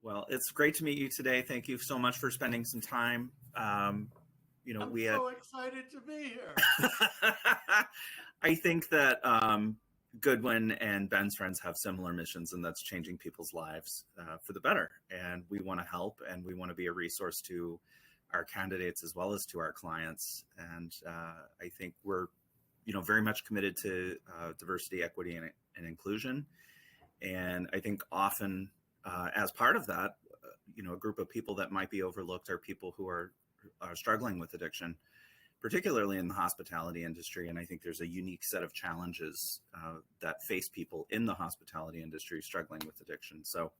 Well, it's great to meet you today. Thank you so much for spending some time. I'm We had. so excited to be here. I think that Goodwin and Ben's friends have similar missions, and that's changing people's lives for the better. And we want to help, and we want to be a resource to our candidates as well as to our clients. And I think we're, very much committed to diversity, equity, and inclusion. And I think often, as part of that, a group of people that might be overlooked are people who are struggling with addiction, particularly in the hospitality industry. And I think there's a unique set of challenges that face people in the hospitality industry struggling with addiction. So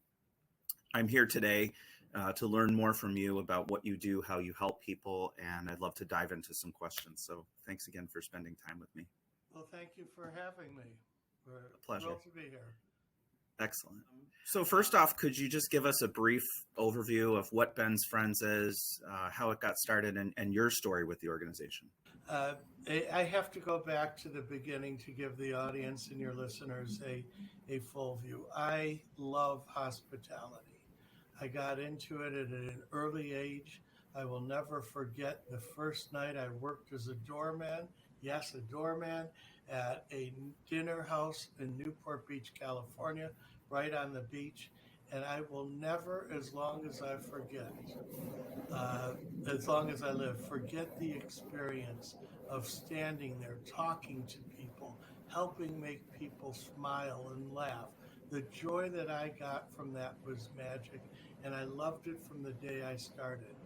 I'm here today to learn more from you about what you do, how you help people, and I'd love to dive into some questions. So thanks again for spending time with me. Well, thank you for having me. We're A pleasure. thrilled to be here. Excellent. So first off, could you just give us a brief overview of what Ben's Friends is, how it got started, and your story with the organization? I have to go back to the beginning to give the audience and your listeners a full view. I love hospitality. I got into it at an early age. I will never forget the first night I worked as a doorman. Yes, a doorman at a dinner house in Newport Beach, California, right on the beach. And I will never, as long as I forget, as long as I live, forget the experience of standing there, talking to people, helping make people smile and laugh. The joy that I got from that was magic, and I loved it from the day I started.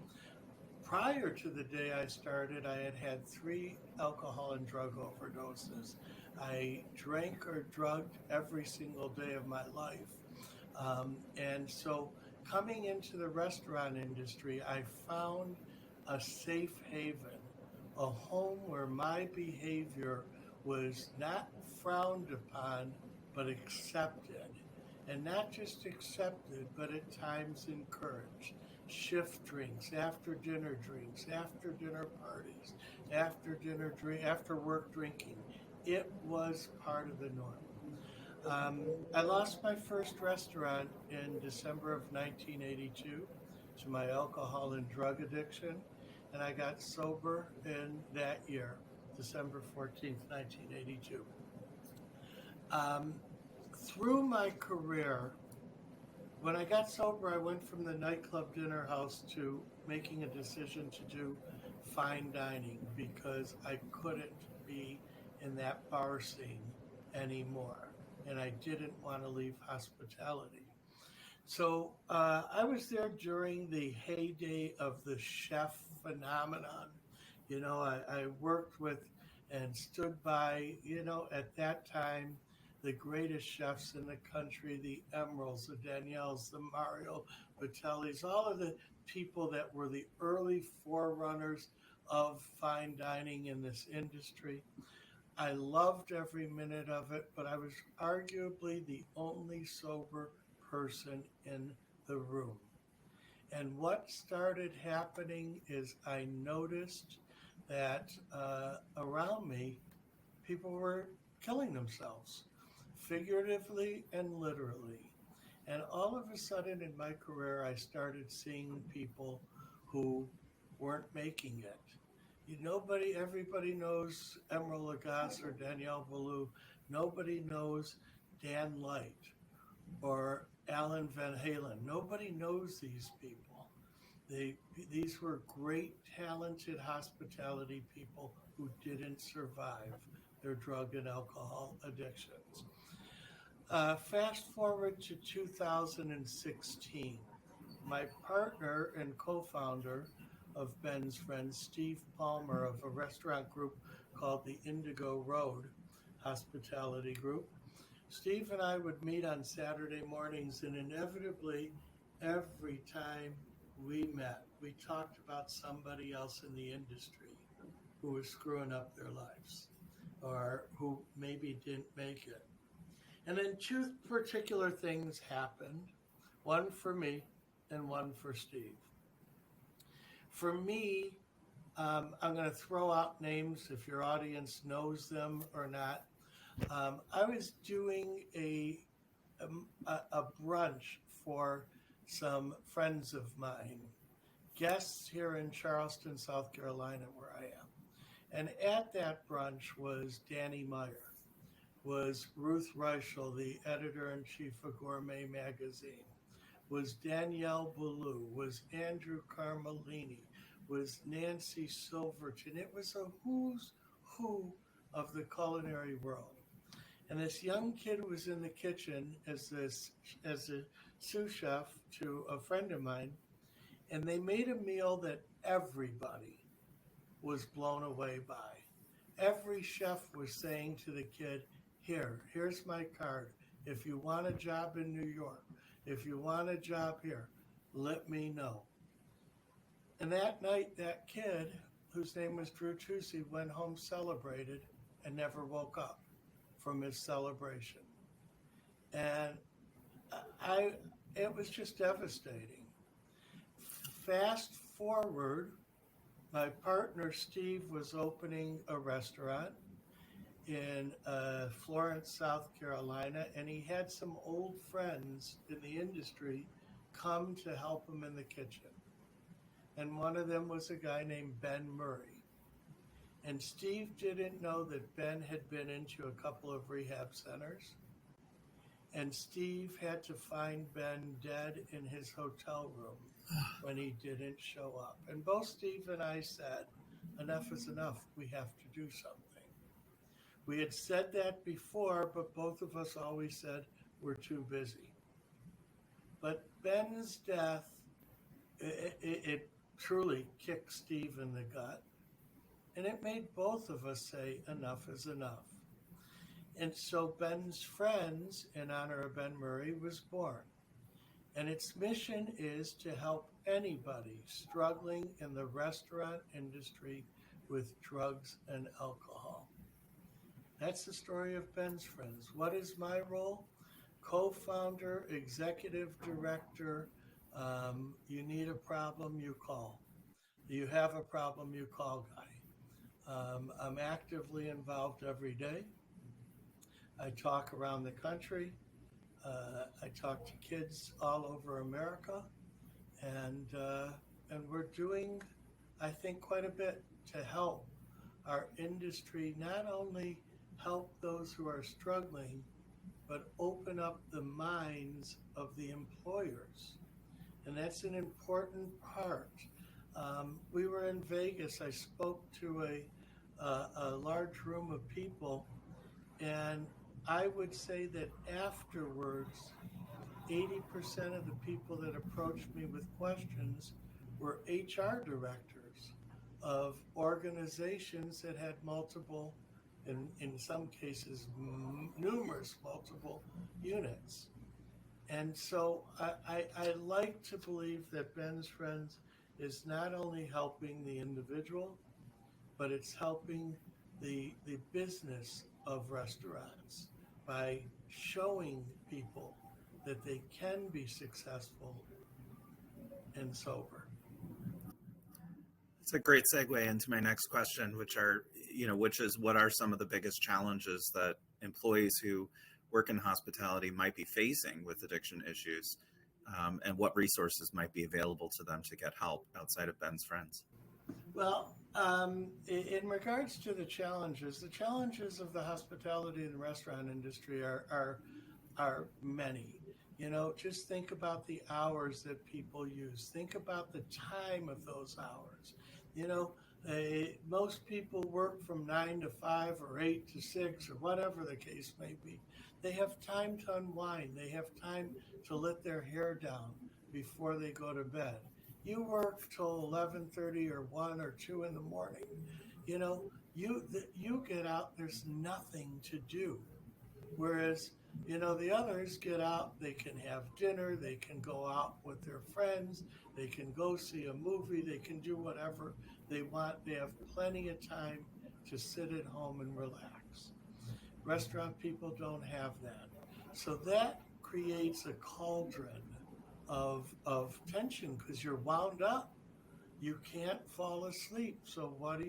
Prior to the day I started, I had 3 alcohol and drug overdoses. I drank or drugged every single day of my life. And so coming into the restaurant industry, I found a safe haven, a home where my behavior was not frowned upon, but accepted. And not just accepted, but at times encouraged. Shift drinks, after dinner parties, after work drinking. It was part of the norm. I lost my first restaurant in December of 1982 to my alcohol and drug addiction, and I got sober in that year, December 14th, 1982. Through my career, when I got sober, I went from the nightclub dinner house to making a decision to do fine dining because I couldn't be in that bar scene anymore, and I didn't want to leave hospitality. So I was there during the heyday of the chef phenomenon. I worked with and stood by, at that time, the greatest chefs in the country, the Emeralds, the Danielles, the Mario Batellis, all of the people that were the early forerunners of fine dining in this industry. I loved every minute of it, but I was arguably the only sober person in the room. And what started happening is I noticed that around me, people were killing themselves, figuratively and literally. And all of a sudden in my career, I started seeing people who weren't making it. Everybody knows Emerald Lagasse or Danielle Ballou. Nobody knows Dan Light or Alan Van Halen. Nobody knows these people. These were great, talented hospitality people who didn't survive their drug and alcohol addictions. Fast forward to 2016. My partner and co-founder of Ben's Friends, Steve Palmer of a restaurant group called the Indigo Road Hospitality Group. Steve and I would meet on Saturday mornings, and inevitably, every time we met, we talked about somebody else in the industry who was screwing up their lives or who maybe didn't make it. And then 2 particular things happened, one for me and one for Steve. For me, I'm going to throw out names if your audience knows them or not. I was doing a brunch for some friends of mine, guests here in Charleston, South Carolina, where I am. And at that brunch was Danny Meyer, was Ruth Reichel, the editor-in-chief of Gourmet Magazine, was Danielle Boulou, was Andrew Carmelini, was Nancy Silverton. It was a who's who of the culinary world. And this young kid was in the kitchen as a sous chef to a friend of mine, and they made a meal that everybody was blown away by. Every chef was saying to the kid, here's my card. If you want a job in New York, if you want a job here, let me know. And that night, that kid, whose name was Drew Tucci, went home, celebrated, and never woke up from his celebration. And it was just devastating. Fast forward, my partner Steve was opening a restaurant in Florence, South Carolina, and he had some old friends in the industry come to help him in the kitchen. And one of them was a guy named Ben Murray. And Steve didn't know that Ben had been into a couple of rehab centers. And Steve had to find Ben dead in his hotel room when he didn't show up. And both Steve and I said, enough is enough. We have to do something. We had said that before, but both of us always said we're too busy. But Ben's death, it truly kicked Steve in the gut. And it made both of us say enough is enough. And so Ben's Friends, in honor of Ben Murray, was born. And its mission is to help anybody struggling in the restaurant industry with drugs and alcohol. That's the story of Ben's Friends. What is my role? Co-founder, executive director. You need a problem, you call. You have a problem, you call guy. I'm actively involved every day. I talk around the country. I talk to kids all over America, and we're doing, I think, quite a bit to help our industry not only help those who are struggling, but open up the minds of the employers, and that's an important part. We were in Vegas. I spoke to a large room of people, and I would say that afterwards, 80% of the people that approached me with questions were HR directors of organizations that had multiple, in some cases, numerous multiple units. And so I like to believe that Ben's Friends is not only helping the individual, but it's helping the business of restaurants by showing people that they can be successful and sober. It's a great segue into my next question, which is what are some of the biggest challenges that employees who work in hospitality might be facing with addiction issues, and what resources might be available to them to get help outside of Ben's Friends? Well, in regards to the challenges of the hospitality and restaurant industry are many. You know, just think about the hours that people use. Think about the time of those hours. You know, most people work from 9 to 5 or 8 to 6 or whatever the case may be. They have time to unwind. They have time to let their hair down before they go to bed. You work till 11:30 or 1 or 2 in the morning. You know, you get out, there's nothing to do. Whereas, you know, the others get out, they can have dinner, they can go out with their friends, they can go see a movie, they can do whatever they want. They have plenty of time to sit at home and relax. Restaurant people don't have that. So that creates a cauldron of tension because you're wound up. You can't fall asleep. So what do?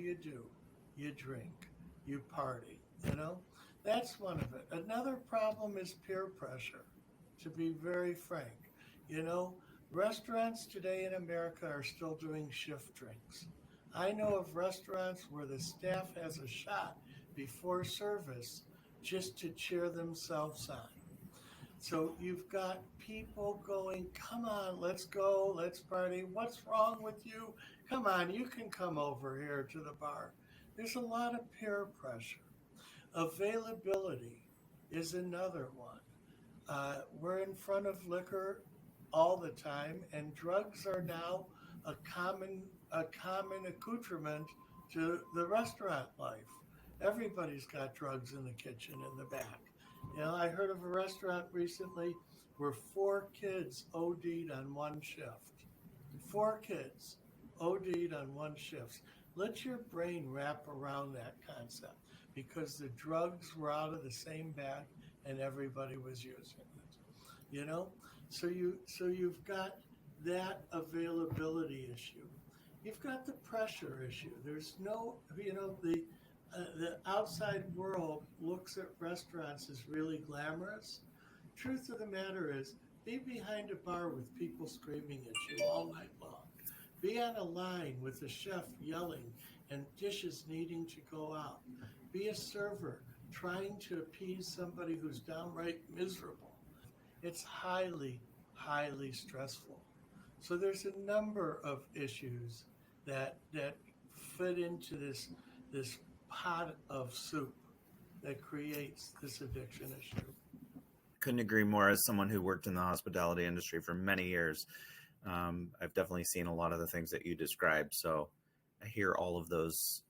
You drink, you party, you know? That's one of it. Another problem is peer pressure, to be very frank. You know, Restaurants today in America are still doing shift drinks. I know of restaurants where the staff has a shot before service just to cheer themselves on. So you've got people going, come on, let's go, let's party. What's wrong with you? Come on, you can come over here to the bar. There's a lot of peer pressure. Availability is another one. We're in front of liquor all the time, and drugs are now a common accoutrement to the restaurant life. Everybody's got drugs in the kitchen in the back. I heard of a restaurant recently where 4 kids OD'd on one shift. 4 kids OD'd on one shift. Let your brain wrap around that concept because the drugs were out of the same bag and everybody was using it. So you've got that availability issue. You've got the pressure issue. There's no, the outside world looks at restaurants as really glamorous. Truth of the matter is, be behind a bar with people screaming at you all night long. Be on a line with a chef yelling and dishes needing to go out. Be a server trying to appease somebody who's downright miserable. It's highly, highly stressful. So there's a number of issues that fit into this pot of soup that creates this addiction issue. Couldn't agree more. As someone who worked in the hospitality industry for many years, I've definitely seen a lot of the things that you described. So I hear all of those,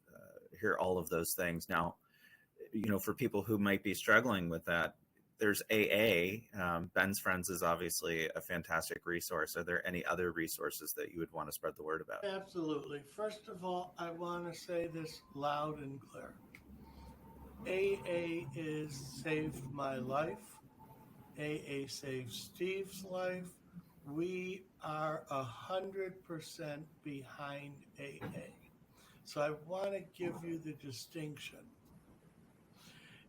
things. Now, for people who might be struggling with that, there's AA. Ben's Friends is obviously a fantastic resource. Are there any other resources that you would want to spread the word about? Absolutely. First of all, I want to say this loud and clear. AA is saved my life. AA saved Steve's life. We are 100% behind AA. So I want to give you the distinction.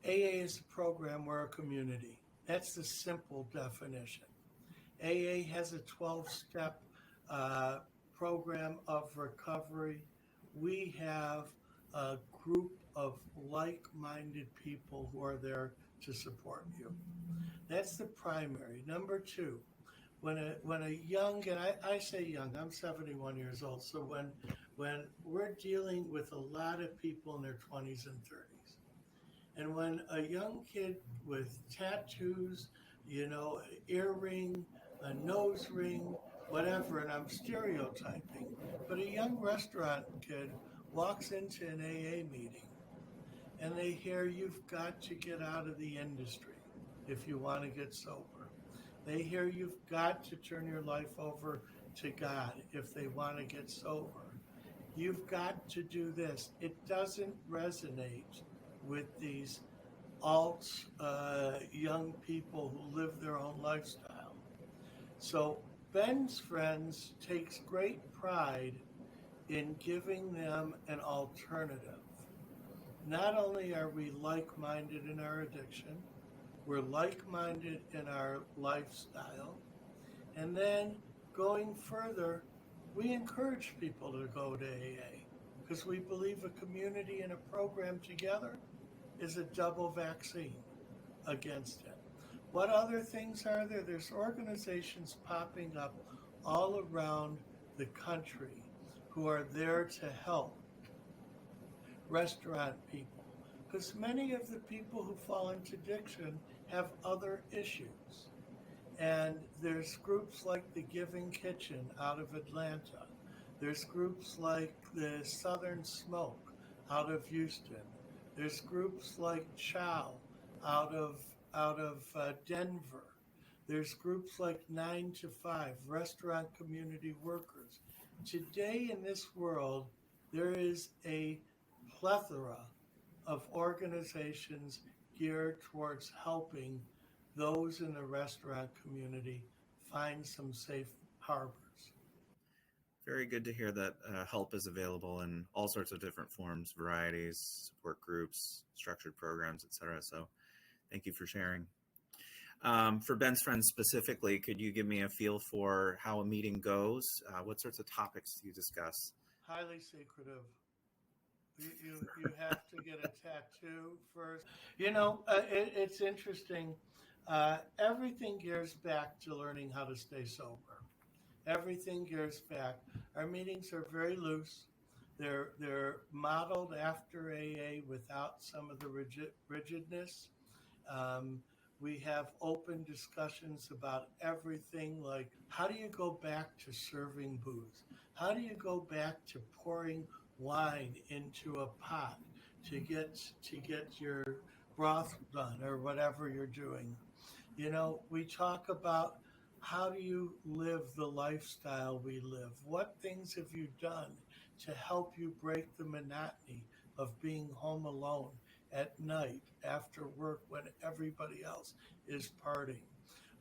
AA is a program, we're a community. That's the simple definition. AA has a 12-step program of recovery. We have a group of like-minded people who are there to support you. That's the primary. Number two, when a young, and I say young, I'm 71 years old, so when we're dealing with a lot of people in their 20s and 30s, and when a young kid with tattoos, earring, a nose ring, whatever, and I'm stereotyping, but a young restaurant kid walks into an AA meeting and they hear you've got to get out of the industry if you want to get sober. They hear you've got to turn your life over to God if they want to get sober. You've got to do this. It doesn't resonate with these alt young people who live their own lifestyle. So Ben's Friends takes great pride in giving them an alternative. Not only are we like-minded in our addiction, we're like-minded in our lifestyle, and then going further, we encourage people to go to AA because we believe a community and a program together is a double vaccine against it. What other things are there? There's organizations popping up all around the country who are there to help restaurant people, because many of the people who fall into addiction have other issues. And there's groups like the Giving Kitchen out of Atlanta. There's groups like the Southern Smoke out of Houston. There's groups like Chow out of Denver. There's groups like 9 to 5, Restaurant Community Workers. Today in this world, there is a plethora of organizations geared towards helping those in the restaurant community find some safe harbors. Very good to hear that help is available in all sorts of different forms, varieties, support groups, structured programs, etc. So thank you for sharing. For Ben's Friends specifically, could you give me a feel for how a meeting goes? What sorts of topics do you discuss? Highly secretive. You have to get a tattoo first. It's interesting. Everything gears back to learning how to stay sober. Everything gears back. Our meetings are very loose. They're modeled after AA without some of the rigidness. Um, we have open discussions about everything like how do you go back to serving booze? How do you go back to pouring wine into a pot to get your broth done or whatever you're doing? We talk about how do you live the lifestyle we live? What things have you done to help you break the monotony of being home alone at night after work when everybody else is partying?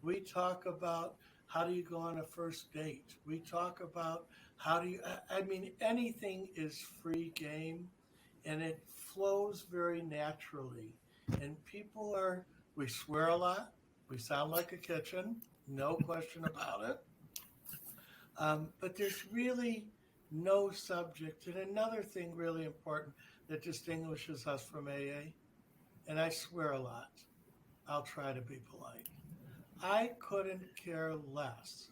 We talk about how do you go on a first date? We talk about how do you, I mean, anything is free game and it flows very naturally. And we swear a lot. We sound like a kitchen, no question about it. But there's really no subject. And another thing really important that distinguishes us from AA, and I swear a lot, I'll try to be polite. I couldn't care less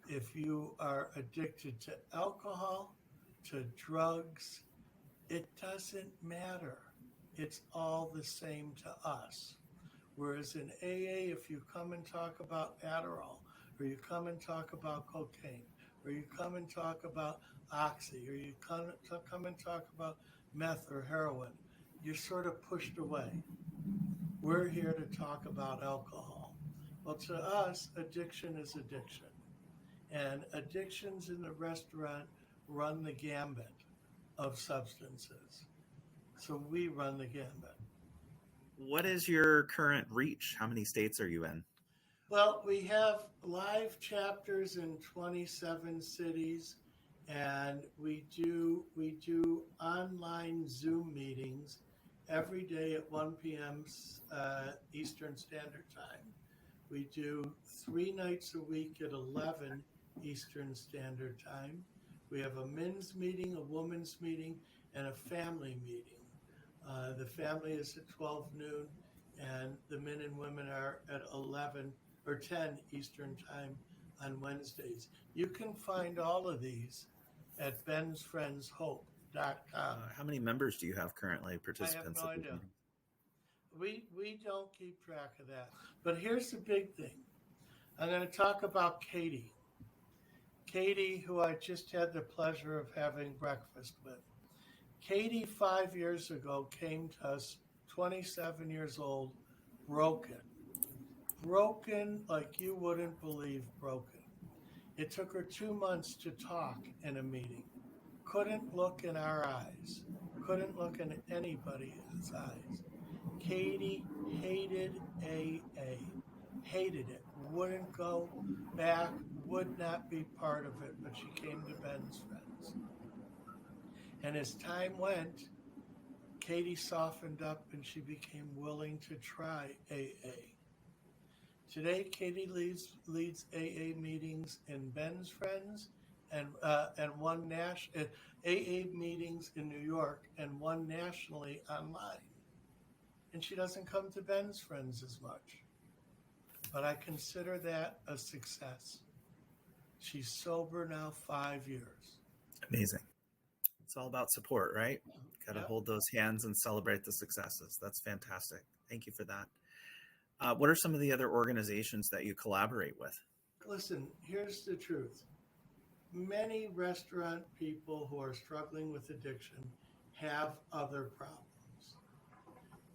if you are addicted to alcohol, to drugs. It doesn't matter. It's all the same to us. Whereas in AA, if you come and talk about Adderall, or you come and talk about cocaine, or you come and talk about oxy, or you come and talk about meth or heroin, you're sort of pushed away. We're here to talk about alcohol. Well, to us, addiction is addiction. And addictions in the restaurant run the gambit of substances. So we run the gambit. What is your current reach? How many states are you in? Well, we have live chapters in 27 cities, and we do online Zoom meetings every day at 1 p.m. Eastern Standard Time. We do 3 nights a week at 11 Eastern Standard Time. We have a men's meeting, a women's meeting, and a family meeting. The family is at 12 noon, and the men and women are at 11 or 10 Eastern Time on Wednesdays. You can find all of these at bensfriendshope.com. How many members do you have currently, participants? I have no idea. We don't keep track of that. But here's the big thing. I'm going to talk about Katie. Katie, who I just had the pleasure of having breakfast with. Katie, 5 years ago, came to us, 27 years old, broken. Broken like you wouldn't believe broken. It took her 2 months to talk in a meeting. Couldn't look in our eyes. Couldn't look in anybody's eyes. Katie hated AA. Hated it. Wouldn't go back. Would not be part of it. But she came to Ben's Friends. And as time went, Katie softened up and she became willing to try AA. Today, Katie leads AA meetings in Ben's Friends and one AA meetings in New York and one nationally online. And she doesn't come to Ben's Friends as much. But I consider that a success. She's sober now 5 years. Amazing. It's all about support, right? Got to Yep. hold those hands and celebrate the successes. That's fantastic. Thank you for that. What are some of the other organizations that you collaborate with? Listen, here's the truth. Many restaurant people who are struggling with addiction have other problems.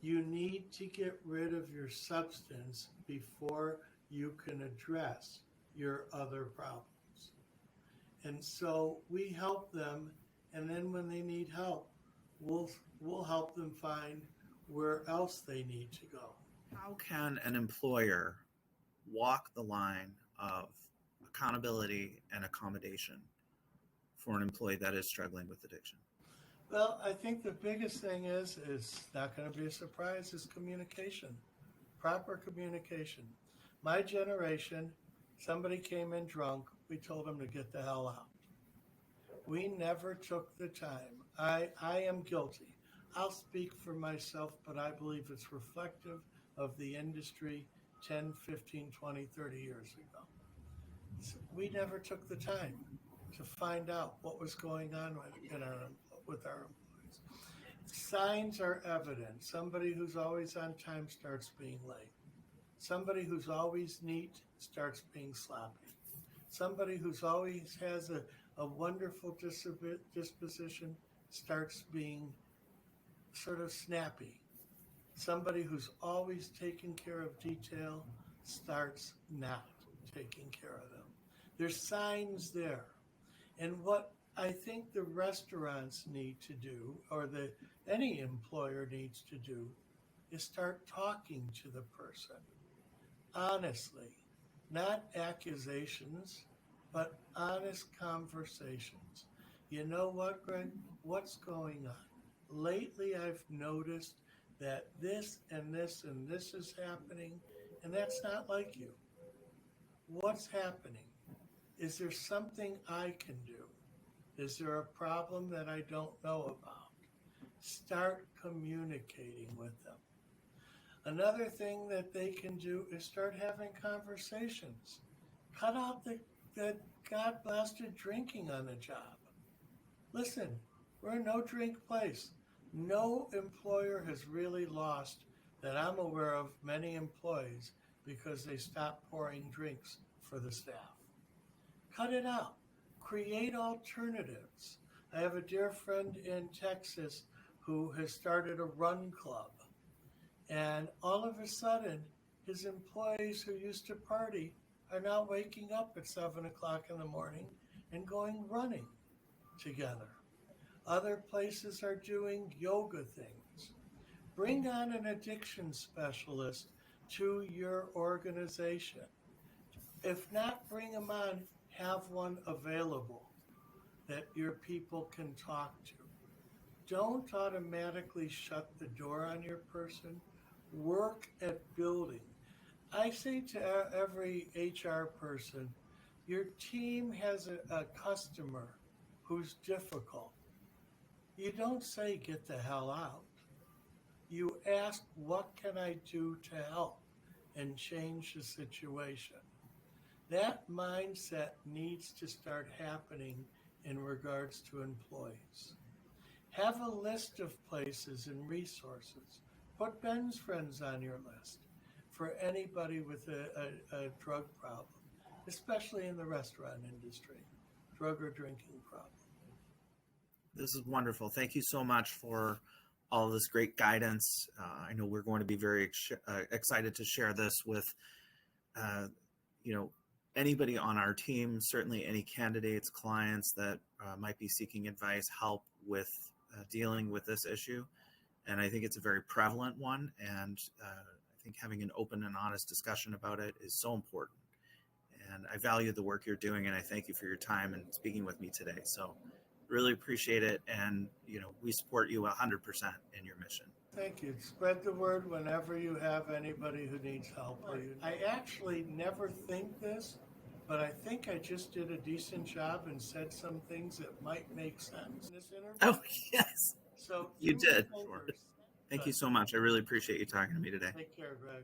You need to get rid of your substance before you can address your other problems. And so we help them, and then when they need help, we'll help them find where else they need to go. How can an employer walk the line of accountability and accommodation for an employee that is struggling with addiction? Well, I think the biggest thing is not going to be a surprise, is communication, proper communication. My generation, somebody came in drunk, we told them to get the hell out. We never took the time. I am guilty. I'll speak for myself, but I believe it's reflective of the industry 10, 15, 20, 30 years ago. We never took the time to find out what was going on with our employees. Signs are evident. Somebody who's always on time starts being late. Somebody who's always neat starts being sloppy. Somebody who's always has a wonderful disposition starts being sort of snappy. Somebody who's always taking care of detail starts not taking care of them. There's signs there. And what I think the restaurants need to do, or any employer needs to do, is start talking to the person honestly, not accusations, but honest conversations. You know what, Greg? What's going on? Lately, I've noticed that this and this and this is happening, and that's not like you. What's happening? Is there something I can do? Is there a problem that I don't know about? Start communicating with them. Another thing that they can do is start having conversations. Cut out the God blasted drinking on the job. Listen, we're a no drink place. No employer has really lost, that I'm aware of, many employees because they stopped pouring drinks for the staff. Cut it out. Create alternatives. I have a dear friend in Texas who has started a run club. And all of a sudden, his employees who used to party are now waking up at 7 o'clock in the morning and going running together. Other places are doing yoga things. Bring on an addiction specialist to your organization. If not, bring them on, have one available that your people can talk to. Don't automatically shut the door on your person. Work at building. I say to every HR person, your team has a customer who's difficult. You don't say, get the hell out. You ask, what can I do to help and change the situation? That mindset needs to start happening in regards to employees. Have a list of places and resources. Put Ben's Friends on your list for anybody with a drug problem, especially in the restaurant industry, drug or drinking problem. This is wonderful. Thank you so much for all of this great guidance. I know we're going to be very excited to share this with, anybody on our team, certainly any candidates, clients that might be seeking advice, help with dealing with this issue. And I think it's a very prevalent one. And I think having an open and honest discussion about it is so important. And I value the work you're doing, and I thank you for your time and speaking with me today. So really appreciate it. And, we support you 100% in your mission. Thank you. Spread the word whenever you have anybody who needs help. I actually never think this, but I think I just did a decent job and said some things that might make sense in this interview. Oh, yes. So You did. Sure. Thank you so much. I really appreciate you talking to me today. Take care, Greg.